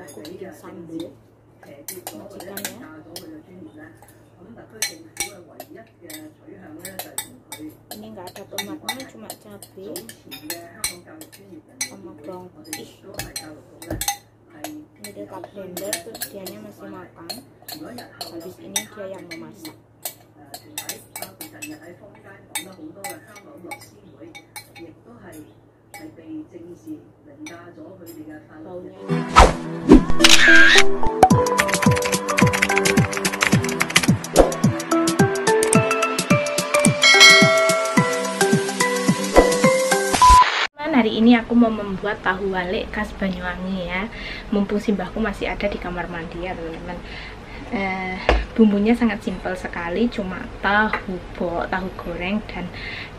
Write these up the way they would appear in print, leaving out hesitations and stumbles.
aku bikin sambal majikannya. Ini nggak ada tomatnya, cuma cabai sama bawang putih. Ini dia tak blender, terus dianya masih makan. Habis ini dia yang memasak. Baunya hari ini aku mau membuat tahu walik khas Banyuwangi ya. Mumpung simbahku masih ada di kamar mandi ya teman-teman. Bumbunya sangat simpel sekali, cuma tahu goreng dan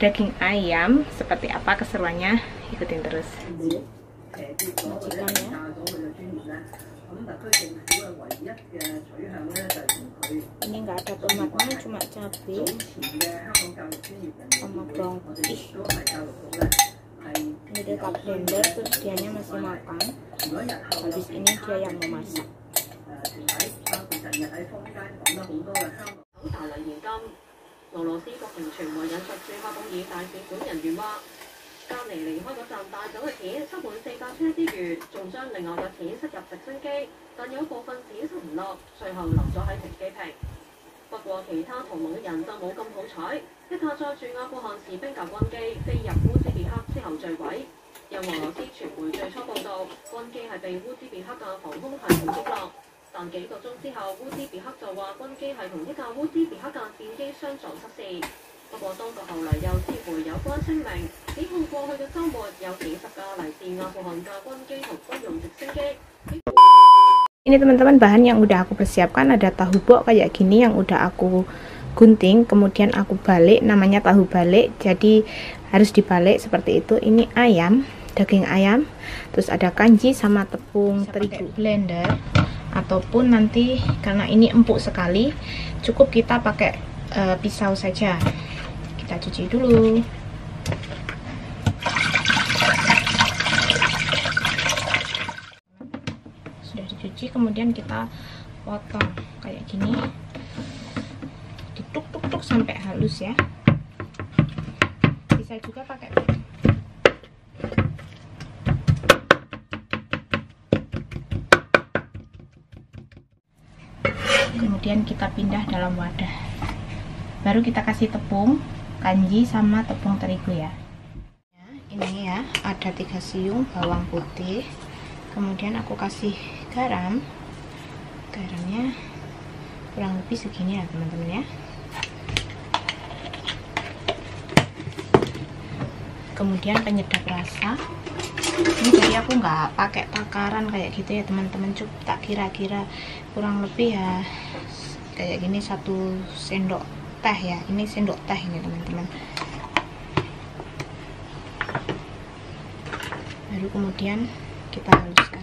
daging ayam. Seperti apa keseruannya, ikutin terus. Majikannya. Ini nggak ada tomatnya, cuma cabai sama bawang putih. Ini dia tak blender, terus dianya masih makan. Habis ini dia yang memasak. 大黎現今，俄羅斯國營傳媒引述駐喀布爾大使館人員話，隔離離開嗰站帶走嘅錢塞滿4架車之餘，仲將另外嘅錢塞入直升機，但有部分錢塞唔落，最後留咗喺停機坪。不過其他逃亡嘅人就冇咁好彩，一架載住阿富汗士兵架軍機飛入烏茲別克之後墜毀。有俄羅斯傳媒最初報道，軍機係被烏茲別克嘅防空系統擊落。 但幾個鐘之後，烏茲別克就話軍機係同一架烏茲別克嘅戰機相撞失事。不過當局後嚟又撤回有關聲明，指控過去嘅週末有幾十架嚟自阿富汗嘅軍機同軍用直升機。Ini teman-teman bahan yang udah aku persiapkan, ada tahu bok kayak gini yang udah aku gunting, kemudian aku balik, namanya tahu balik, jadi harus dibalik seperti itu. Ini ayam, daging ayam, terus ada kanji sama tepung terigu. Blender ataupun nanti karena ini empuk sekali, cukup kita pakai pisau saja. Kita cuci dulu. Sudah dicuci, kemudian kita potong kayak gini, dituk-tuk-tuk sampai halus ya. Bisa juga pakai kemudian kita pindah dalam wadah, baru kita kasih tepung kanji sama tepung terigu ya. Ini ya, ada 3 siung bawang putih, kemudian aku kasih garam, garamnya kurang lebih segini ya teman-teman ya. Kemudian penyedap rasa, ini jadi aku nggak pakai takaran kayak gitu ya teman-teman, cukup tak kira-kira kurang lebih ya kayak gini, 1 sendok teh ya, ini sendok teh ini teman-teman. Baru kemudian kita haluskan.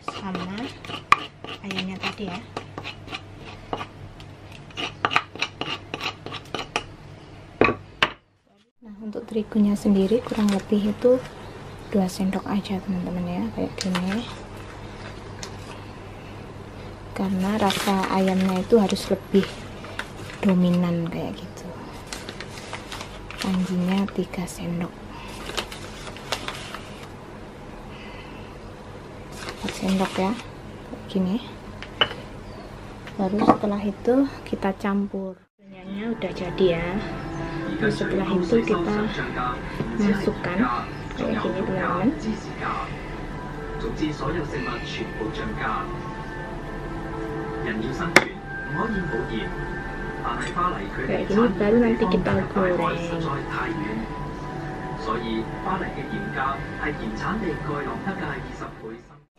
Sama ayamnya tadi ya. Nah, untuk terigunya sendiri kurang lebih itu 2 sendok aja teman-teman ya, kayak gini. Karena rasa ayamnya itu harus lebih dominan kayak gitu. Kanjinya 3 sendok. 4 sendok ya, kayak gini. Baru setelah itu kita campur. Minyaknya udah jadi ya. Terus setelah itu kita masukkan kayak gini teman-teman. Kayak gini baru nanti kita goreng.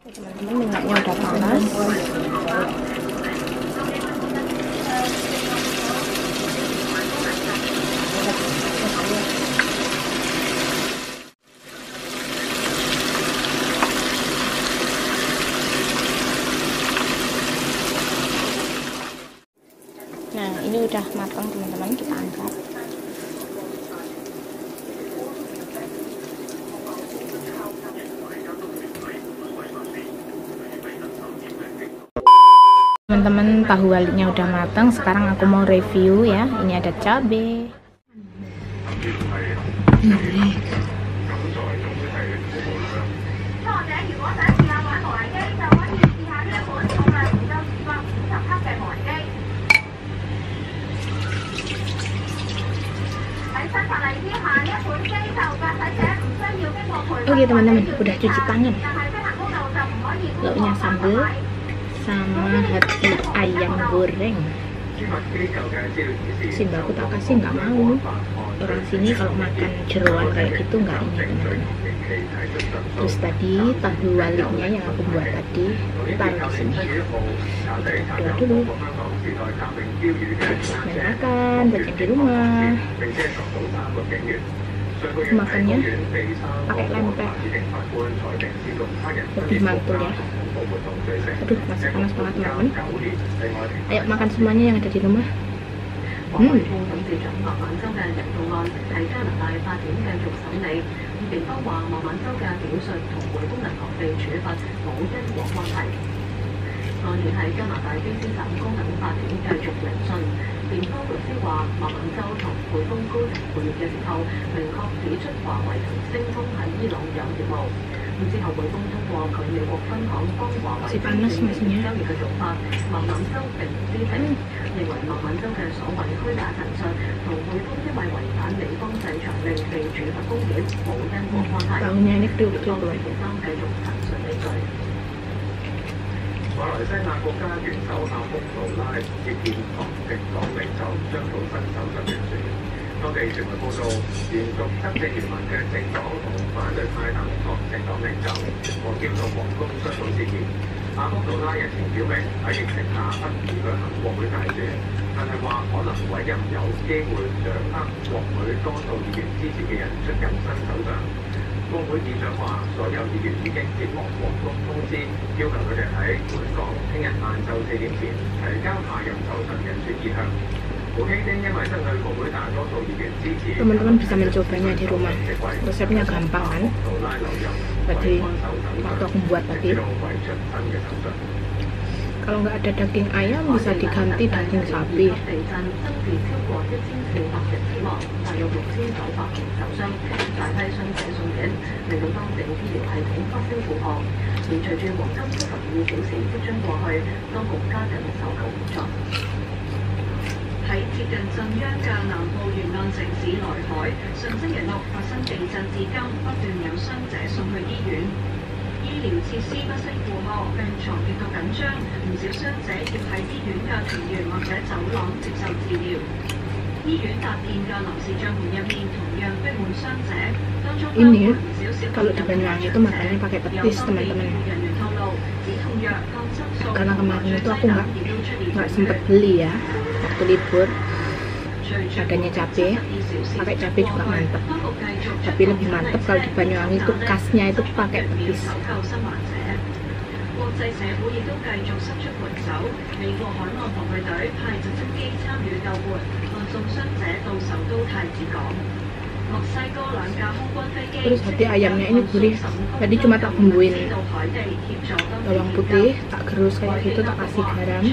Teman-teman, minyaknya udah panas. Nah, ini udah matang teman-teman, kita angkat. Teman-teman, tahu walinya udah matang. Sekarang aku mau review ya. Ini ada cabai. Oke teman-teman, udah cuci tangan. Lauknya sambal sama hati ayam goreng. Simbaku tak kasih, nggak mau. Orang sini kalau makan jeroan kayak gitu nggak ini teman-teman. Terus tadi tahu walinya yang aku buat tadi taruh di sini. Kita dulu. Makan banyak di rumah. Makannya pakai lemper, lebih mantul ya. Aduh, masih panas banget teman-teman. Ayo makan semuanya yang ada di rumah. Masih panas masihnya. Baunya ini kriuk-kriuk loh. 馬來西亞國家元首阿卜杜拉接見唐政黨領袖將土新首相競選。當地傳媒報道，連續執政聯盟嘅政黨同反對派等各政黨領袖和叫做皇宮摔倒事件。阿卜杜拉日前表明喺疫情下不宜舉行國會大選，但係話可能委任有機會掌握國會多數議員支持嘅人出任新首相。國會議長話，所有議員已經接獲皇宮通知，要求佢哋喺本港聽日晏晝4點前提交下任首相人選意向。胡希丁因為失去國會大多數議員支持， teman-teman bisa mencobanya di rumah. Resepnya gampang kan? Tadi waktu aku buat tadi. Kalau nggak ada daging ayam bisa diganti daging sapi. Ini kalau di Banyuwangi itu makannya pakai petis teman-teman. Karena kemarin itu aku nggak sempet beli ya waktu libur. Adanya cabai, pakai cabai juga mantep. Tapi lebih mantep kalau di Banyuwangi itu khasnya itu pakai petis. Terus hati ayamnya ini gurih. Tadi cuma tak bumbuin bawang putih, tak gerus kayak gitu, tak kasih garam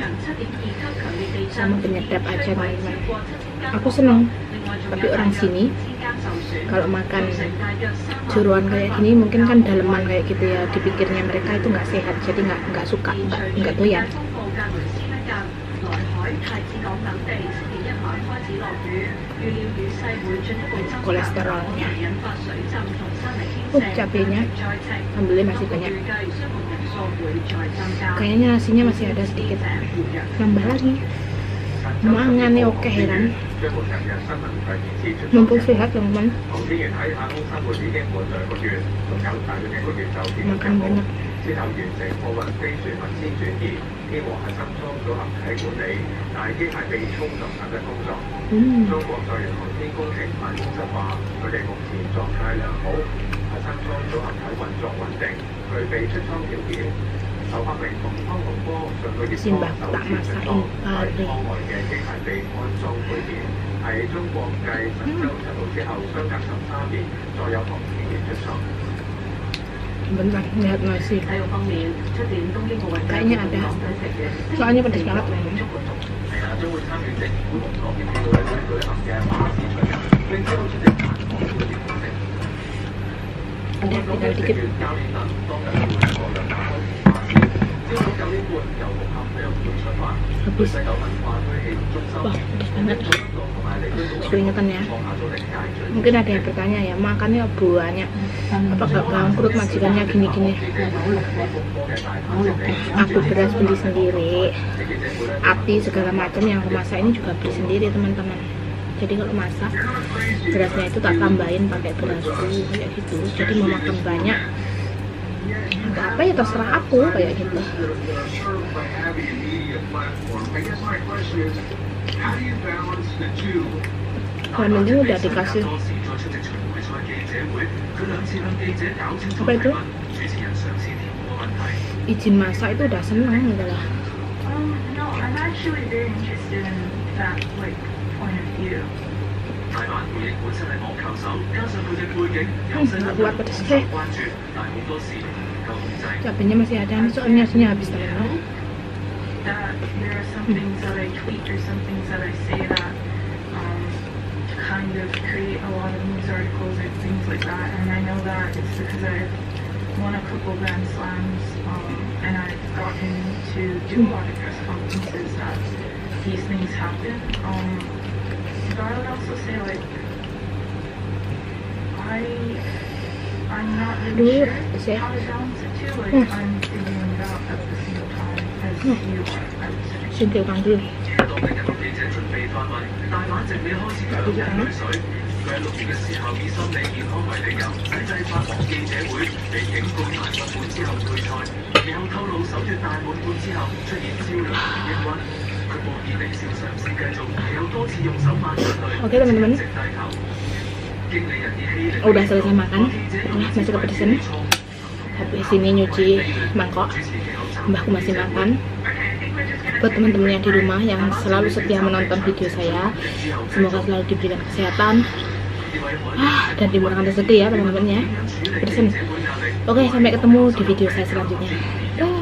sama penyedap aja teman-teman. Aku seneng. Tapi orang sini kalau makan jeroan kayak gini mungkin kan daleman kayak gitu ya, dipikirnya mereka itu nggak sehat, jadi nggak suka, nggak doyan. Kolesterolnya. Cabenya ambilnya masih banyak. Kayaknya nasinya masih ada sedikit. Nambah lagi. Mangannya oke heran. Mumpung sehat teman-teman. Makan banyak. 之後完成貨運飛船物資轉移，希望核心艙組合體管理大機械臂操作等嘅工作。中國載人航天工程辦公室話，佢哋目前狀態良好，核心艙組合體運作穩定，具備出艙條件。劉柏明同歐龍波上個月初 Simbah 首 tak 次出 masain 動，喺 pare. 郊外嘅機械臂安裝配件，喺中國繼神舟7號之後，相隔13年，再有航天員出艙。 Bentar, lihat nasi. 體育方面，出年東京奧運嘅 Kayaknya ada. 港隊成員 Soalnya pedas banget. 係啊，將會參與政府同國協調委會舉行嘅馬事巡遊，並且會出席殘奧會嘅儀式。 Ada tinggal dikit. 教練等當日會喺嗰日打開馬事，朝早9點半由紅磡體育館出發，去 Habis. 西九文化區戲劇中心。 Wah, pedas banget. 同埋離區 Keringetan ya. Mungkin ada yang bertanya ya, makannya banyak. Apa gak bangkrut majikannya gini-gini? Aku beras beli sendiri, api segala macam yang aku masak ini juga beli sendiri teman-teman. Jadi kalau masak berasnya itu tak tambahin pakai berasku kayak gitu. Jadi mau makan banyak atau apa ya terserah aku kayak gitu. Yang penting udah dikasih apa itu izin masak itu udah seneng gitu lah. No, I'm actually very interested in that point of view. Nggak kuat pedas deh. Cabenya masih ada, soalnya aslinya habis teman-teman. That there are some things that I tweet or some things that I say that kind of create a lot of news articles or things like that, and I know that it's because I've won a couple Grand Slams and I've gotten to do a lot of press conferences that these things happen. But I would also say like I'm not really sure how to balance it too. Like I'm figuring it out at the same time as you are, I would say. Xin tiểu bằng luôn. 大阪直美開始強人淚水。佢喺6月嘅時候以心理健康為理由，抵制法皇記者會，被警告大滿貫之後退賽，然後透露首月大滿貫之後出現焦慮同抑鬱。佢無意離場嘗試繼續，其後多次用手抹眼淚， Oke teman-teman, 直低頭。經理人以欺凌 udah selesai makan. Masih kepedesan. Habis ini nyuci mangkok. Mbahku masih makan. Buat teman-teman yang di rumah yang selalu setia menonton video saya, semoga selalu diberikan kesehatan dan dimurahkan rezeki ya teman-teman ya. Pedesan. Oke, sampai ketemu di video saya selanjutnya. Bye.